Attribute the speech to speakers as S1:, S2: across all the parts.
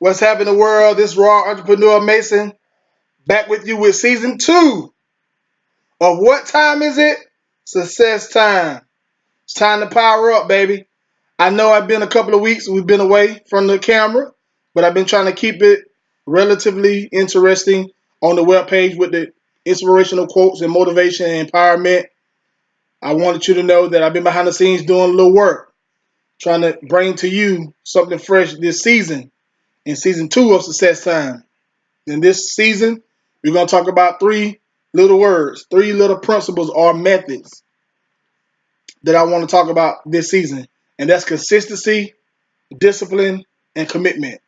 S1: What's happening, world? This raw entrepreneur Mason back with you with season 2 of what time is it? Success time. It's time to power up, baby. I know I've been a couple of weeks. We've been away from the camera, but I've been trying to keep it relatively interesting on the webpage with the inspirational quotes and motivation and empowerment. I wanted you to know that I've been behind the scenes doing a little work, trying to bring to you something fresh this season in season 2 of Success Time. In this season, we're going to talk about 3 little words, 3 little principles or methods that I want to talk about this season. And that's consistency, discipline, and commitment.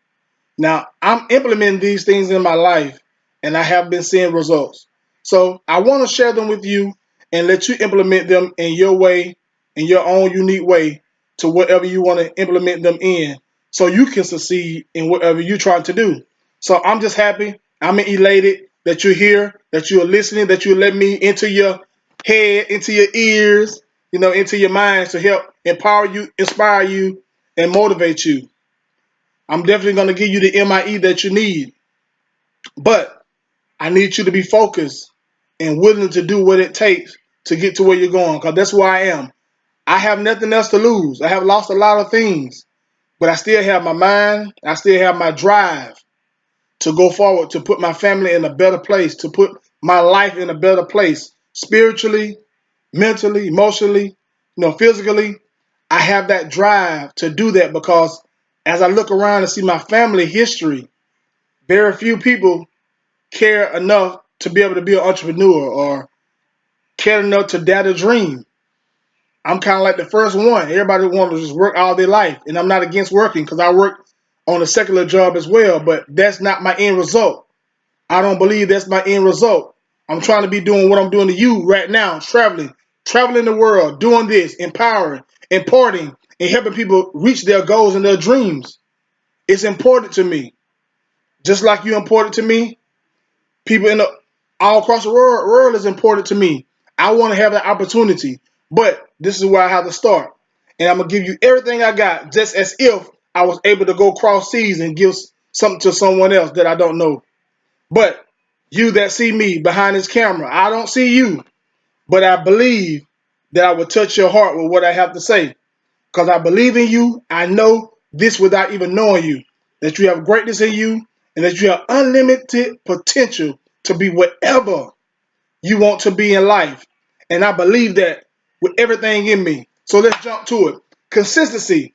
S1: Now, I'm implementing these things in my life, and I have been seeing results. So I want to share them with you and let you implement them in your way, in your own unique way, to whatever you want to implement them in, so you can succeed in whatever you're trying to do. So I'm just happy, I'm elated that you're here, that you're listening, that you let me into your head, into your ears, into your minds to help empower you, inspire you, and motivate you. I'm definitely going to give you the M.I.E that you need, but I need you to be focused and willing to do what it takes to get to where you're going, because that's where I am. I have nothing else to lose. I have lost a lot of things, but I still have my mind. I still have my drive to go forward, to put my family in a better place, to put my life in a better place, spiritually, mentally, emotionally, physically. I have that drive to do that because as I look around and see my family history, very few people care enough to be able to be an entrepreneur or care enough to dare to dream. I'm kind of like the first one. Everybody wants to just work all their life, and I'm not against working because I work on a secular job as well, but that's not my end result. I don't believe that's my end result. I'm trying to be doing what I'm doing to you right now, traveling the world, doing this, empowering, imparting, and helping people reach their goals and their dreams. It's important to me. Just like you important to me, people all across the world is important to me. I want to have that opportunity, but this is where I have to start. And I'm going to give you everything I got, just as if I was able to go cross seas and give something to someone else that I don't know. But you that see me behind this camera, I don't see you, but I believe that I will touch your heart with what I have to say, because I believe in you. I know this without even knowing you, that you have greatness in you and that you have unlimited potential to be whatever you want to be in life. And I believe that with everything in me. So let's jump to it. Consistency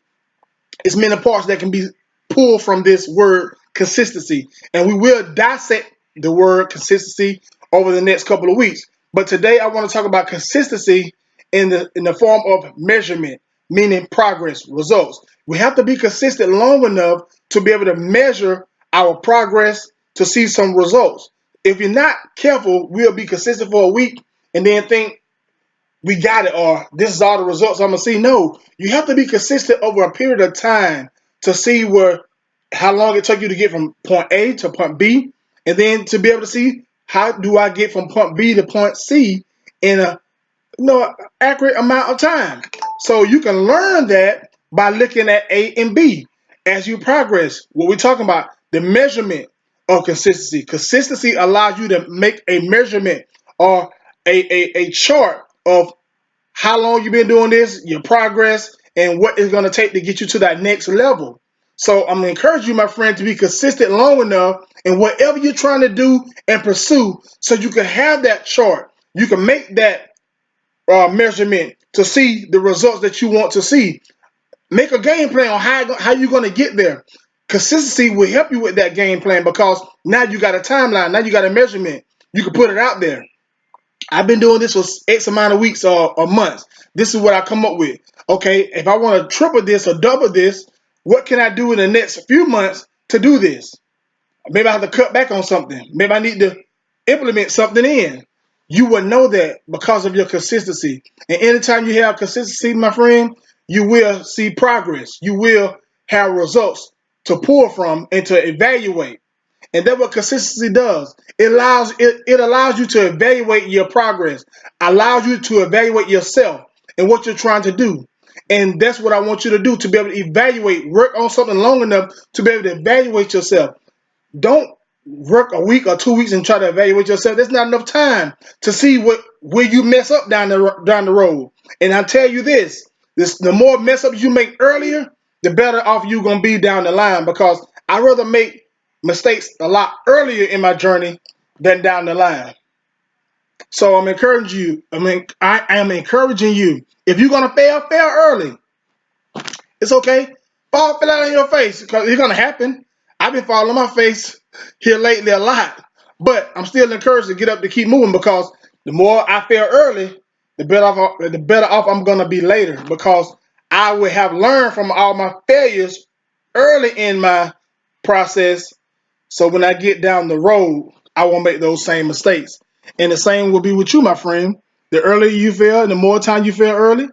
S1: is many parts that can be pulled from this word consistency. And we will dissect the word consistency over the next couple of weeks. But today I want to talk about consistency in the form of measurement, meaning progress, results. We have to be consistent long enough to be able to measure our progress to see some results. If you're not careful, we'll be consistent for a week and then think we got it, or this is all the results I'm gonna see. No, you have to be consistent over a period of time to see how long it took you to get from point A to point B, and then to be able to see how do I get from point B to point C in a accurate amount of time. So you can learn that by looking at A and B as you progress. What we're talking about, the measurement of consistency. Consistency allows you to make a measurement or a chart of how long you've been doing this, your progress, and what it's going to take to get you to that next level. So I'm going to encourage you, my friend, to be consistent long enough in whatever you're trying to do and pursue, so you can have that chart. You can make that measurement to see the results that you want to see. Make a game plan on how you're going to get there. Consistency will help you with that game plan, because now you got a timeline. Now you got a measurement. You can put it out there. I've been doing this for X amount of weeks or months. This is what I come up with. Okay, if I want to triple this or double this, what can I do in the next few months to do this? Maybe I have to cut back on something. Maybe I need to implement something in. You will know that because of your consistency. And anytime you have consistency, my friend, you will see progress. You will have results to pull from and to evaluate. And that's what consistency does. It allows you to evaluate your progress, allows you to evaluate yourself and what you're trying to do. And that's what I want you to do, to be able to evaluate, work on something long enough to be able to evaluate yourself. Don't work a week or 2 weeks and try to evaluate yourself. There's not enough time to see where you mess up down the road. And I tell you this, the more mess ups you make earlier, the better off you're going to be down the line, because I'd rather make mistakes a lot earlier in my journey than down the line. So I'm encouraging you. I am encouraging you. If you're going to fail early. It's okay. Fall flat out on your face, because it's gonna happen. I've been falling on my face here lately a lot, but I'm still encouraged to get up to keep moving, because the more I fail early, the better off I'm gonna be later, because I will have learned from all my failures early in my process. So when I get down the road, I won't make those same mistakes. And the same will be with you, my friend. The earlier you fail, and the more time you fail early,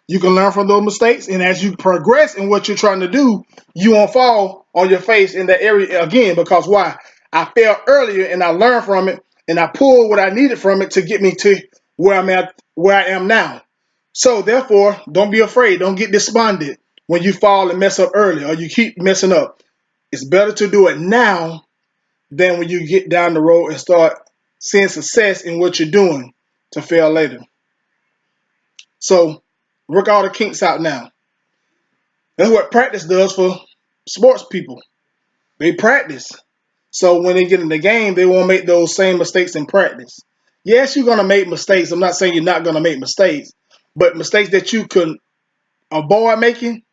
S1: you can learn from those mistakes, and as you progress in what you're trying to do, you won't fall on your face in that area again. Because why? I failed earlier, and I learned from it, and I pulled what I needed from it to get me to where I'm at, where I am now. So therefore, don't be afraid. Don't get despondent when you fall and mess up early, or you keep messing up. It's better to do it now than when you get down the road and start seeing success in what you're doing to fail later. So work all the kinks out now. That's what practice does for sports people. They practice. So when they get in the game, they won't make those same mistakes in practice. Yes, you're going to make mistakes. I'm not saying you're not going to make mistakes, but mistakes that you can avoid making,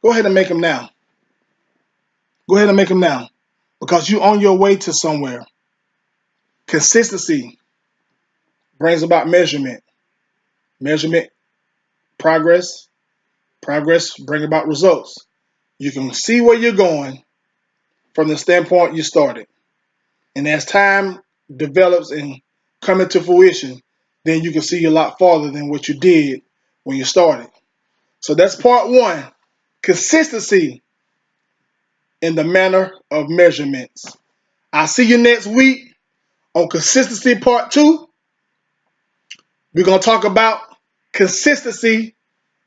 S1: go ahead and make them now. Go ahead and make them now, because you're on your way to somewhere. Consistency brings about measurement. Measurement, progress. Progress bring about results. You can see where you're going from the standpoint you started. And as time develops and coming to fruition, then you can see a lot farther than what you did when you started. So that's part one. Consistency in the manner of measurements. I'll see you next week on consistency part two. We're going to talk about consistency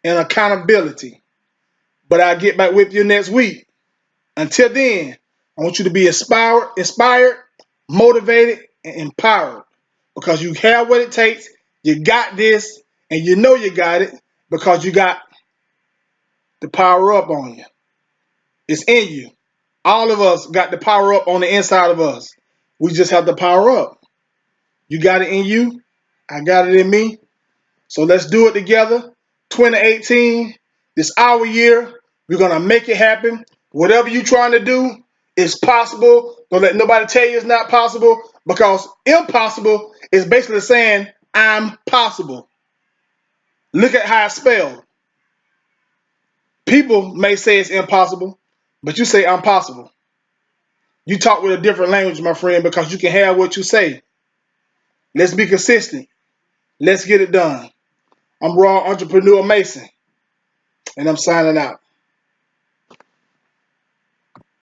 S1: and accountability. But I'll get back with you next week. Until then, I want you to be inspired, motivated, and empowered, because you have what it takes. You got this, and you know you got it because you got the power up on you. It's in you. All of us got the power up on the inside of us. We just have the power up. You got it in you. I got it in me. So let's do it together. 2018, this our year. We're going to make it happen. Whatever you're trying to do is possible. Don't let nobody tell you it's not possible, because impossible is basically saying I'm possible. Look at how it's spelled. People may say it's impossible, but you say I'm possible. You talk with a different language, my friend, because you can have what you say. Let's be consistent. Let's get it done. I'm Raw Entrepreneur Mason, and I'm signing out.